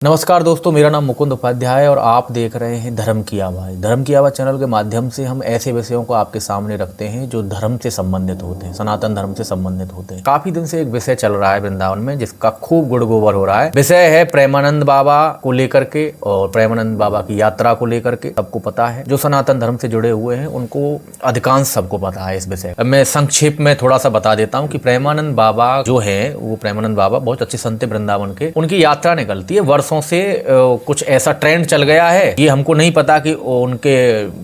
नमस्कार दोस्तों, मेरा नाम मुकुंद उपाध्याय और आप देख रहे हैं धर्म की आवाज़। धर्म की आवाज़ चैनल के माध्यम से हम ऐसे विषयों को आपके सामने रखते हैं जो धर्म से संबंधित होते हैं, सनातन धर्म से संबंधित होते हैं। काफी दिन से एक विषय चल रहा है वृंदावन में जिसका खूब गुड़ गोबर हो रहा है। विषय है प्रेमानंद बाबा को लेकर के और प्रेमानंद बाबा की यात्रा को लेकर के। सबको पता है, जो सनातन धर्म से जुड़े हुए हैं उनको अधिकांश सबको पता है इस विषय। मैं संक्षेप में थोड़ा सा बता देता हूँ कि प्रेमानंद बाबा जो है वो प्रेमानंद बाबा बहुत अच्छे संत वृंदावन के। उनकी यात्रा निकलती है, वर्षों से कुछ ऐसा ट्रेंड चल गया है, ये हमको नहीं पता कि उनके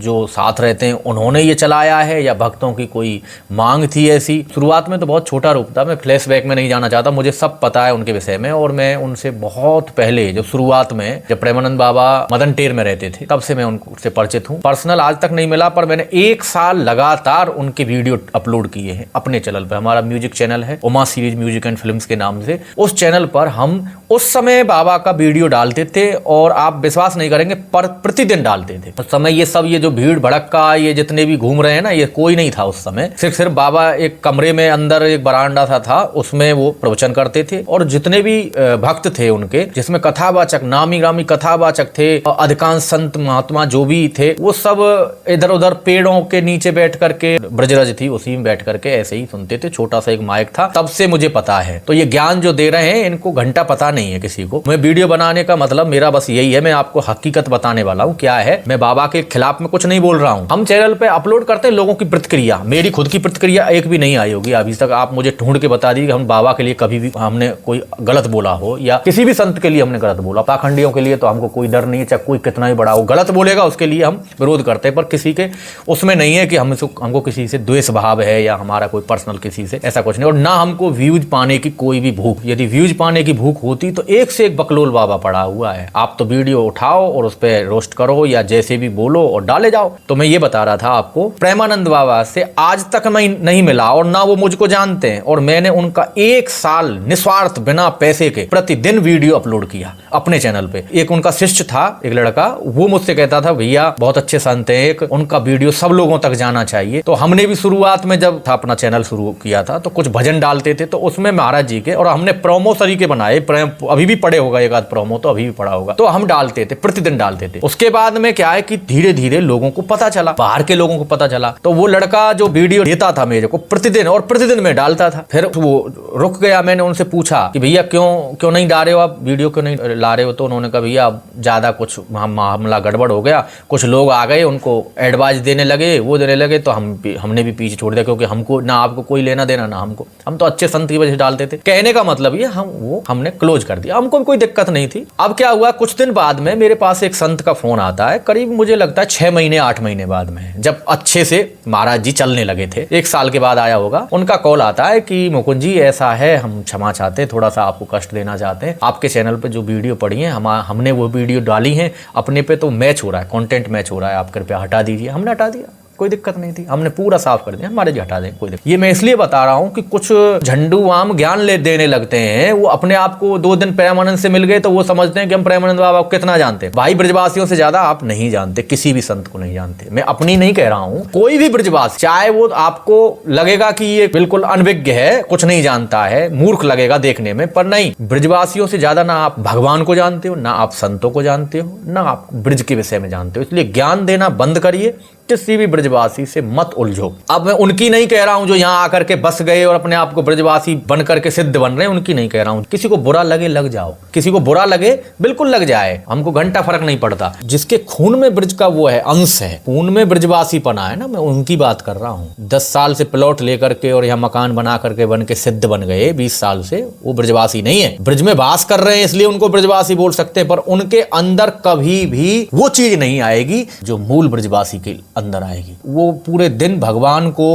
जो साथ रहते हैं उन्होंने ये चलाया है या भक्तों की कोई मांग थी ऐसी। शुरुआत में तो बहुत छोटा रूप था, मैं फ्लैशबैक में नहीं जाना चाहता, मुझे सब पता है उनके विषय में। और मैं उनसे बहुत पहले, जो शुरुआत में जब प्रेमानंद बाबा मदन टेर में रहते थे तब से मैं उनसे परिचित हूँ। पर्सनल आज तक नहीं मिला, पर मैंने 1 साल लगातार उनके वीडियो अपलोड किए हैं अपने चैनल पर। हमारा म्यूजिक चैनल है Uma series music and films के नाम से। उस चैनल पर हम उस समय बाबा का वीडियो डालते थे और आप विश्वास नहीं करेंगे, पर प्रतिदिन डालते थे। उस समय ये जो भीड़ भड़क्का, ये जितने भी घूम रहे हैं ना, ये कोई नहीं था उस समय। सिर्फ बाबा एक कमरे में अंदर एक बरामदा सा था, उसमें वो प्रवचन करते थे और जितने भी भक्त थे उनके, जिसमें कथावाचक, नामी गामी कथावाचक थे, अधिकांश संत महात्मा जो भी थे, वो सब इधर उधर पेड़ों के नीचे बैठ करके, ब्रजरज थी उसी में बैठ करके ऐसे ही सुनते थे। छोटा सा एक माइक था, तब से मुझे पता है। तो ये ज्ञान जो दे रहे हैं इनको घंटा पता नहीं है किसी को। मैं वीडियो बनाने का मतलब मेरा बस यही है, मैं आपको हकीकत बताने वाला हूँ। क्या है, मैं बाबा के खिलाफ में कुछ नहीं बोल रहा हूँ। हम चैनल पे अपलोड करते हैं लोगों की प्रतिक्रिया, मेरी खुद की प्रतिक्रिया एक भी नहीं आई होगी अभी तक। आप मुझे ढूंढ के बता दीजिए कि हम बाबा के लिए कभी भी हमने कोई गलत बोला हो या किसी भी संत के लिए हमने गलत बोला। पाखंडियों के लिए तो हमको कोई डर नहीं है, चाहे कोई कितना ही बड़ा हो, गलत बोलेगा उसके लिए हम विरोध करते हैं, पर किसी के उसमें नहीं है कि हमको किसी से द्वेष भाव है या हमारा कोई पर्सनल किसी से, ऐसा कुछ नहीं। और ना हमको व्यूज पाने की कोई भी भूख। यदि व्यूज पाने की भूख होती तो एक से एक बकलोल बाबा पड़ा हुआ है। आप तो वीडियो उठाओ और उस पर रोस्ट करो या जैसे भी बोलो और डाले जाओ। तो मैं ये बता रहा था आपको, प्रेमानंद बाबा से आज तक मैं नहीं मिला और ना वो मुझको जानते हैं, और मैंने उनका 1 साल निस्वार्थ बिना पैसे के प्रतिदिन वीडियो अपलोड किया अपने चैनल पे। एक उनका शिष्य था, एक लड़का, वो मुझसे कहता था भैया बहुत अच्छे संत हैं, एक उनका वीडियो सब लोगों तक जाना चाहिए। तो हमने भी शुरुआत में जब था अपना चैनल शुरू किया था तो कुछ भजन डालते थे, तो उसमें महाराज जी के, और हमने प्रोमो तरीके बनाए, अभी भी पड़े होगा एक आध प्रोमो, तो अभी भी पड़ा होगा, तो हम डालते थे, प्रतिदिन डालते थे। उसके बाद में क्या है कि धीरे धीरे लोगों को पता चला, बाहर के लोगों को पता चला, तो वो लड़का जो वीडियो देता था मेरे को प्रतिदिन, और प्रतिदिन मैं डालता था। फिर वो रुक गया। मैंने उनसे पूछा कि भैया क्यों नहीं डाल रहे हो आप वीडियो, क्यों नहीं ला रहे हो? तो उन्होंने कहा भैया ज्यादा कुछ मामला गड़बड़ हो गया, कुछ लोग आ गए, उनको एडवाइस देने लगे, वो देने लगे, तो हमने भी पीछे छोड़ दिया, क्योंकि हमको ना आपको कोई लेना देना ना हमको, हम तो अच्छे संत की वजह से डालते थे। कहने का मतलब ये हमने क्लोज कर दिया, हमको भी कोई दिक्कत नहीं थी। अब क्या हुआ, कुछ दिन बाद में मेरे पास एक संत का फोन आता है, करीब मुझे लगता है 6 महीने 8 महीने बाद में, जब अच्छे से महाराज जी चलने लगे थे, 1 साल के बाद आया होगा। उनका कॉल आता है कि मुकुंद जी ऐसा है, हम क्षमा चाहते हैं, थोड़ा सा आपको कष्ट देना चाहते हैं, आपके चैनल पे जो वीडियो पड़ी है हमने वो वीडियो डाली है अपने पे, तो मैच हो रहा है, कंटेंट मैच हो रहा है, आप कृपया हटा दीजिए। हमने हटा दिया, कोई दिक्कत नहीं थी, हमने पूरा साफ कर दिया, हमारे जी हटा दें, कोई दिक्कत। ये मैं इसलिए बता रहा हूँ कि कुछ झंडू आम ज्ञान देने लगते हैं, वो अपने आप को 2 दिन प्रेमानंद से मिल गए तो वो समझते हैं कि हम प्रेमानंद बाबा को कितना जानते हैं। भाई ब्रजवासियों से ज्यादा आप नहीं जानते, किसी भी संत को नहीं जानते। मैं अपनी नहीं कह रहा हूँ, कोई भी ब्रजवासी, चाहे वो आपको लगेगा कि ये बिल्कुल अनभिज्ञ है, कुछ नहीं जानता है, मूर्ख लगेगा देखने में, पर नहीं, ब्रजवासियों से ज्यादा ना आप भगवान को जानते हो, ना आप संतों को जानते हो, ना आप ब्रज के विषय में जानते हो। इसलिए ज्ञान देना बंद करिए, किसी भी ब्रजवासी से मत उलझो। अब मैं उनकी नहीं कह रहा हूं जो यहां आकर के बस गए और अपने आप को ब्रजवासी बन करके सिद्ध बन रहे हैं, उनकी नहीं कह रहा हूं। किसी को बुरा लगे लग जाओ, किसी को बुरा लगे बिल्कुल लग जाए, हमको घंटा फर्क नहीं पड़ता। जिसके खून में ब्रज का वो है, अंश है, खून में ब्रजवासी पना है ना, मैं उनकी बात कर रहा हूं। 10 साल से प्लॉट लेकर के और यहाँ मकान बना करके बन के सिद्ध बन गए, 20 साल से, वो ब्रजवासी नहीं है। ब्रज में वास कर रहे हैं इसलिए उनको ब्रजवासी बोल सकते हैं, पर उनके अंदर कभी भी वो चीज नहीं आएगी जो मूल ब्रजवासी के अंदर आएगी। वो पूरे दिन भगवान को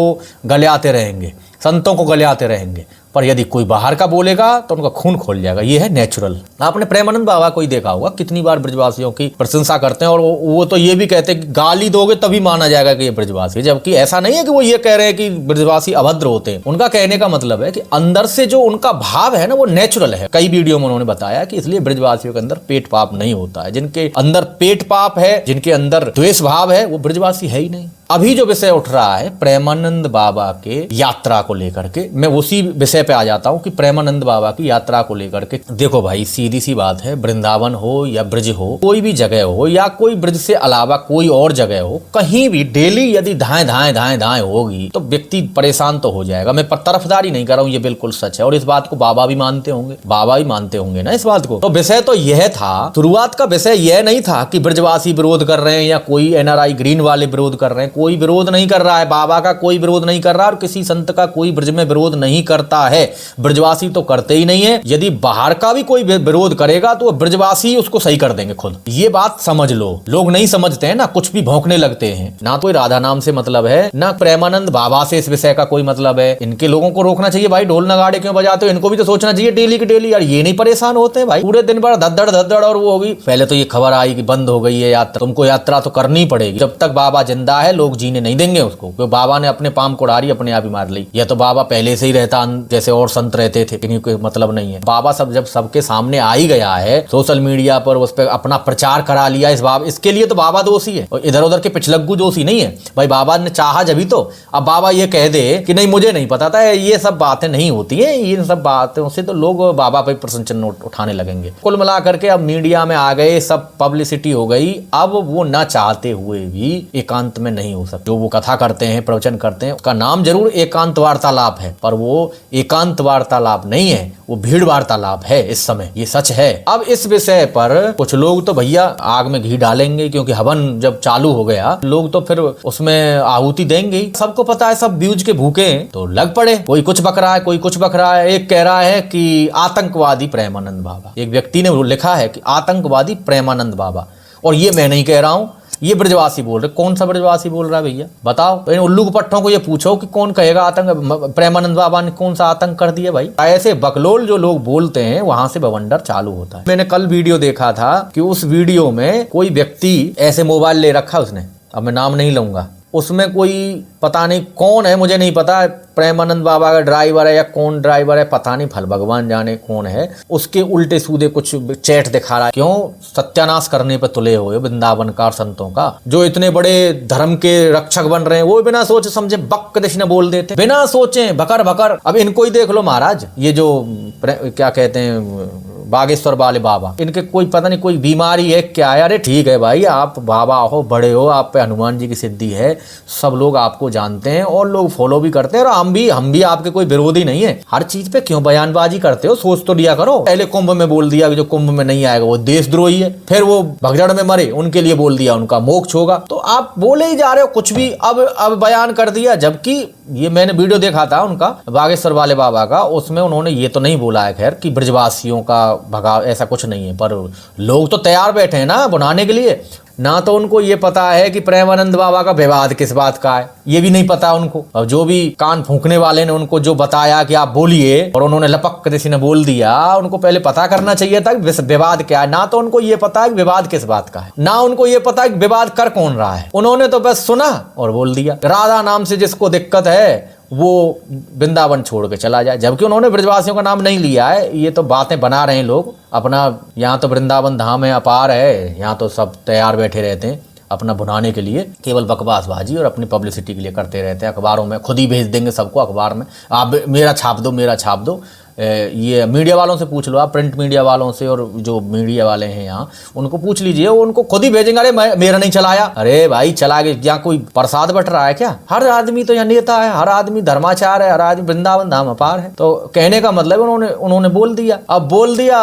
गलियाते रहेंगे, संतों को गलियाते रहेंगे, पर यदि कोई बाहर का बोलेगा तो उनका खून खोल जाएगा। ये है नेचुरल। आपने प्रेमानंद बाबा को ही देखा होगा, कितनी बार ब्रजवासियों की प्रशंसा करते हैं, और वो तो ये भी कहते हैं कि गाली दोगे तभी माना जाएगा कि ये ब्रजवासी, जबकि ऐसा नहीं है कि वो ये कह रहे हैं कि ब्रजवासी अभद्र होते हैं। उनका कहने का मतलब है कि अंदर से जो उनका भाव है ना, वो नेचुरल है। कई वीडियो में उन्होंने बताया कि इसलिए ब्रजवासियों के अंदर पेट पाप नहीं होता है। जिनके अंदर पेट पाप है, जिनके अंदर द्वेष भाव है, वो ब्रजवासी है ही नहीं। अभी जो विषय उठ रहा है प्रेमानंद बाबा के यात्रा को लेकर के, मैं उसी विषय पे आ जाता हूँ कि प्रेमानंद बाबा की यात्रा को लेकर के देखो भाई, सीधी सी बात है, वृंदावन हो या ब्रज हो, कोई भी जगह हो या कोई ब्रज से अलावा कोई और जगह हो, कहीं भी डेली यदि धाएं धाएं धाएं धाएं होगी तो व्यक्ति परेशान तो हो जाएगा। मैं तरफदारी नहीं कर रहा हूँ, ये बिल्कुल सच है और इस बात को बाबा भी मानते होंगे, बाबा भी मानते होंगे ना इस बात को। तो विषय तो यह था, शुरुआत का विषय यह नहीं था कि ब्रजवासी विरोध कर रहे हैं या कोई एनआरआई ग्रीन वाले विरोध कर रहे हैं। कोई विरोध नहीं कर रहा है, बाबा का कोई विरोध नहीं कर रहा और किसी संत का कोई ब्रज में विरोध नहीं करता है। ब्रजवासी तो करते ही नहीं है। यदि बाहर का भी कोई विरोध करेगा तो ब्रजवासी उसको सही कर देंगे खुद। ये बात समझ लो। लोग नहीं समझते हैं ना, कुछ भी भौंकने लगते हैं। ना कोई राधा नाम से मतलब है, ना प्रेमानंद बाबा से इस विषय का कोई मतलब है। इनके लोगों को रोकना चाहिए भाई, ढोल नगाड़े क्यों बजाते हो? इनको भी तो सोचना चाहिए डेली की डेली, यार ये नहीं परेशान होते हैं भाई पूरे दिन भर धद्दड़ धद्दड़ और वो होगी। पहले तो ये खबर आई कि बंद हो गई है यात्रा, तुमको यात्रा तो करनी पड़ेगी। जब तक बाबा जिंदा है लोग जीने नहीं देंगे उसको, क्योंकि बाबा ने अपने पाम कुड़ारी अपने आप ही मार ली। या तो बाबा पहले से ही रहता जैसे और संत रहते थे, इन्हीं कोई मतलब नहीं है। बाबा सब जब सबके सामने आ ही गया है, सोशल मीडिया पर उस पर अपना प्रचार करा लिया इसके लिए तो बाबा दोषी है और इधर उधर के पिछलग्गू दोषी नहीं है भाई। बाबा ने चाहा जब ही तो। अब बाबा ये कह दे कि नहीं मुझे नहीं पता था, ये सब बातें नहीं होती है, ये सब बातों से तो लोग बाबा पे प्रश्न चिन्ह उठाने लगेंगे। कुल मिला करके अब मीडिया में आ गए, सब पब्लिसिटी हो गई। अब वो ना चाहते हुए भी एकांत में नहीं हो सकते। जो वो कथा करते हैं, प्रवचन करते हैं, उसका नाम जरूर एकांत वार्तालाप है, पर वो एकांत वार्तालाप नहीं है, वो भीड़ वार्तालाप है इस समय, ये सच है। अब इस विषय पर कुछ लोग तो भैया आग में घी डालेंगे, क्योंकि हवन जब चालू हो गया लोग तो फिर उसमें आहुति देंगे। सबको पता है, सब व्यूज के भूखे हैं तो लग पड़े। कोई कुछ बक रहा है, कोई कुछ बक रहा है। एक कह रहा है कि आतंकवादी प्रेमानंद बाबा, एक व्यक्ति ने लिखा है कि आतंकवादी प्रेमानंद बाबा, और ये मैं नहीं कह रहा हूं, ये ब्रजवासी बोल रहे। कौन सा ब्रजवासी बोल रहा है भैया बताओ? इन उल्लू के पट्टों को ये पूछो कि कौन कहेगा आतंक, प्रेमानंद बाबा ने कौन सा आतंक कर दिया भाई? ऐसे बकलोल जो लोग बोलते हैं वहां से बवंडर चालू होता है। मैंने कल वीडियो देखा था कि उस वीडियो में कोई व्यक्ति ऐसे मोबाइल ले रखा उसने, अब मैं नाम नहीं लूंगा, उसमें कोई पता नहीं कौन है, मुझे नहीं पता, प्रेमानंद बाबा का ड्राइवर है या कौन ड्राइवर है पता नहीं, फल भगवान जाने कौन है। उसके उल्टे सूदे कुछ चैट दिखा रहा है। क्यों? सत्यानाश करने पे तुले हुए वृंदावन का संतों का, जो इतने बड़े धर्म के रक्षक बन रहे हैं, वो बिना सोचे समझे बक कृष्ण बोल देते, बिना सोचे भकर भकर। अब इनको ही देख लो महाराज, ये जो क्या कहते हैं बागेश्वर वाले बाबा, इनके कोई पता नहीं कोई बीमारी है क्या है। अरे ठीक है भाई, आप बाबा हो, बड़े हो, आप पे हनुमान जी की सिद्धि है, सब लोग आपको जानते हैं और लोग फॉलो भी करते हैं, और हम भी आपके कोई विरोधी नहीं है। हर चीज पे क्यों बयानबाजी करते हो? सोच तो लिया करो। पहले कुंभ में बोल दिया कि जो कुंभ में नहीं आएगा वो देशद्रोही है, फिर वो भगदड़ में मरे उनके लिए बोल दिया उनका मोक्ष होगा। तो आप बोले ही जा रहे हो कुछ भी, अब बयान कर दिया। जबकि ये मैंने वीडियो देखा था उनका, बागेश्वर वाले बाबा का, उसमें उन्होंने ये तो नहीं बोला है खैर कि ब्रजवासियों का भगाव, ऐसा कुछ नहीं है, पर लोग तो तैयार बैठे हैं ना बनाने के लिए। ना तो उनको ये पता है कि प्रेमानंद बाबा का विवाद किस बात का है, ये भी नहीं पता उनको। और जो भी कान फूंकने वाले ने उनको जो बताया कि आप बोलिए, और उन्होंने लपक किसी ने बोल दिया, उनको पहले पता करना चाहिए था कि विवाद क्या है। ना तो उनको ये पता है कि विवाद किस बात का है, ना उनको ये पता है कि विवाद कर कौन रहा है। उन्होंने तो बस सुना और बोल दिया। राधा नाम से जिसको दिक्कत है वो वृंदावन छोड़ के चला जाए, जबकि उन्होंने ब्रजवासियों का नाम नहीं लिया है। ये तो बातें बना रहे हैं लोग अपना, यहाँ तो वृंदावन धाम है, अपार है, यहाँ तो सब तैयार बैठे रहते हैं अपना भुनाने के लिए, केवल बकवासबाजी और अपनी पब्लिसिटी के लिए करते रहते हैं। अखबारों में खुद ही भेज देंगे सबको, अखबार में आप मेरा छाप दो, मेरा छाप दो। ये मीडिया वालों से पूछ लो आप, प्रिंट मीडिया वालों से, और जो मीडिया वाले हैं यहाँ उनको पूछ लीजिए, वो उनको खुद ही भेजेंगे। अरे मेरा नहीं चलाया। अरे भाई चला गया, यहाँ कोई प्रसाद बट रहा है क्या? हर आदमी तो यहाँ नेता है, हर आदमी धर्माचार है, हर आदमी वृंदावन धाम अपार है। तो कहने का मतलब उन्होंने बोल दिया। अब बोल दिया,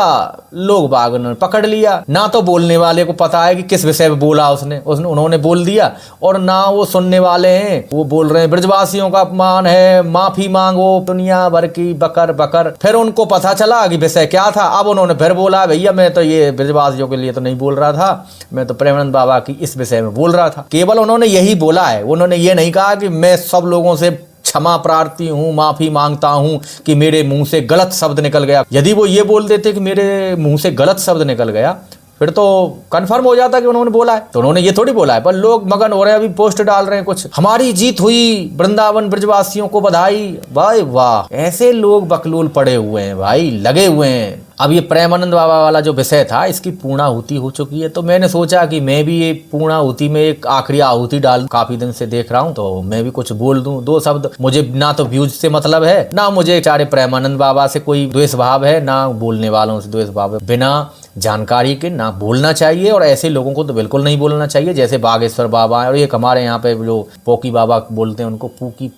लोग बाग ने पकड़ लिया। ना तो बोलने वाले को पता है कि किस विषय में बोला उन्होंने बोल दिया, और ना वो सुनने वाले हैं, वो बोल रहे हैं ब्रजवासियों का अपमान है, माफी मांगो, दुनिया भर की बकर बकर। फिर उनको पता चला कि विषय क्या था। अब उन्होंने फिर बोला, भैया मैं तो ये ब्रजवासियों के लिए तो नहीं बोल रहा था, मैं तो प्रेमानंद बाबा की इस विषय में बोल रहा था। केवल उन्होंने यही बोला है, उन्होंने ये नहीं कहा कि मैं सब लोगों से क्षमा प्रार्थी हूँ, माफी मांगता हूँ कि मेरे मुंह से गलत शब्द निकल गया। यदि वो ये बोल देते कि मेरे मुंह से गलत शब्द निकल गया, फिर तो कंफर्म हो जाता कि उन्होंने बोला है। तो उन्होंने ये थोड़ी बोला है, पर लोग मगन हो रहे हैं, अभी पोस्ट डाल रहे हैं कुछ, हमारी जीत हुई, वृंदावन ब्रजवासियों को बधाई। भाई वाह, ऐसे लोग बकलोल पड़े हुए हैं भाई, लगे हुए हैं अब ये प्रेमानंद बाबा वाला जो विषय था इसकी पूर्णाहुति हो चुकी है, तो मैंने सोचा कि मैं भी ये पूर्णाहुति में एक आखिरी आहुति डाल, काफी दिन से देख रहा हूँ तो मैं भी कुछ बोल दूं, दो शब्द। मुझे ना तो व्यूज से मतलब है, ना मुझे बेचारे प्रेमानंद बाबा से कोई द्वेष भाव है, ना बोलने वालों से द्वेष भाव है। बिना जानकारी के ना बोलना चाहिए और ऐसे लोगों को तो बिल्कुल नहीं बोलना चाहिए, जैसे बागेश्वर बाबा है और एक हमारे यहाँ पे जो पोकी बाबा बोलते हैं, उनको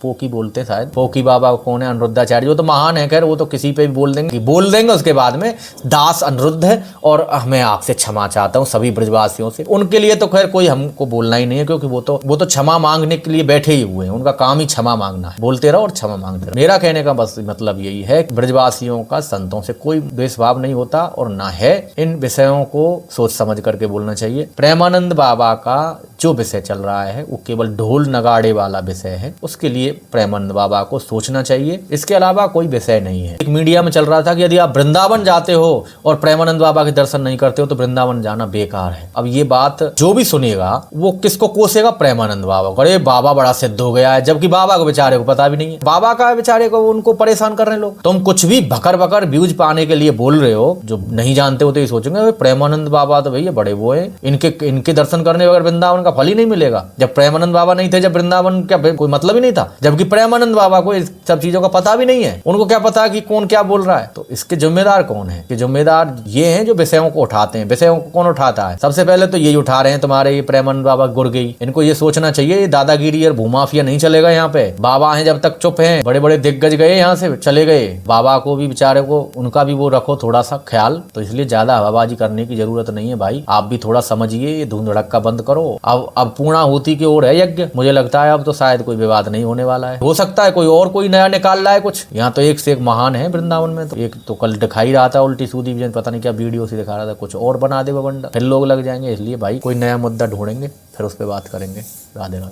पोकी बोलते हैं शायद। पोकी बाबा कौन है? अनिरुद्धाचार्य, वो तो महान है, खैर वो तो किसी पे भी बोल देंगे उसके बाद में दास अनिरुद्ध है और मैं आपसे क्षमा चाहता हूँ सभी ब्रजवासियों से। उनके लिए तो खैर कोई हमको बोलना ही नहीं है, क्योंकि वो तो क्षमा मांगने के लिए बैठे ही हुए हैं, उनका काम ही क्षमा मांगना है, बोलते रहो और क्षमा मांगते रहो। मेरा कहने का बस मतलब यही है कि ब्रजवासियों का संतों से कोई द्वेष भाव नहीं होता और ना है। इन विषयों को सोच समझ करके बोलना चाहिए। प्रेमानंद बाबा का जो विषय चल रहा है वो केवल ढोल नगाड़े वाला विषय है, उसके लिए प्रेमानंद बाबा को सोचना चाहिए, इसके अलावा कोई विषय नहीं है। एक मीडिया में चल रहा था कि यदि आप वृंदावन जाते हो और प्रेमानंद बाबा के दर्शन नहीं करते हो तो वृंदावन जाना बेकार है। अब ये बात जो भी सुनेगा वो किसको कोसेगा? प्रेमानंद बाबा को। अरे बाबा बड़ा सिद्ध हो गया है, जबकि बाबा को बेचारे को पता भी नहीं है। बाबा का बेचारे को उनको परेशान कर रहे हैं लोग। तुम कुछ भी भकर व्यूज पाने के लिए बोल रहे हो, जो नहीं जानते हो तो ये सोचेंगे प्रेमानंद बाबा तो भैया बड़े वो है, इनके दर्शन करने बगैर वृंदावन का फल ही नहीं मिलेगा। जब प्रेमानंद बाबा नहीं थे, जब वृंदावन क्या कोई मतलब ही नहीं था, जबकि प्रेमानंद बाबा को इस सब चीजों का पता भी नहीं है। उनको क्या पता कि कौन क्या बोल रहा है? तो इसके जिम्मेदार कौन है? कि जिम्मेदार ये हैं जो विषयों को उठाते हैं। विषयों को कौन उठाता है? सबसे पहले तो यही उठा रहे हैं तुम्हारे ये प्रेमानंद बाबा गुरगई। इनको ये सोचना चाहिए दादागिरी और भूमाफिया नहीं चलेगा यहाँ पे। बाबा हैं जब तक चुप हैं, बड़े बड़े दिग्गज गए यहाँ से चले गए, बाबा को भी बेचारे को उनका भी वो रखो थोड़ा सा ख्याल। तो इसलिए ज्यादा हवाबाजी करने की जरूरत नहीं है भाई, आप भी थोड़ा समझिए, ये धूम धड़क्का बंद करो। अब पूर्णाहुति की ओर है यज्ञ, मुझे लगता है अब तो शायद कोई विवाद नहीं होने वाला है। हो सकता है कोई नया निकाल रहा है कुछ। यहाँ तो एक से एक महान है वृंदावन में। तो एक तो कल दिखाई रहा था उल्टी सूदी विजन, पता नहीं क्या वीडियो से दिखा रहा था, कुछ और बना दे बंडा, फिर लोग लग जाएंगे। इसलिए भाई कोई नया मुद्दा ढूंढेंगे फिर उस पर बात करेंगे। राधे राधे।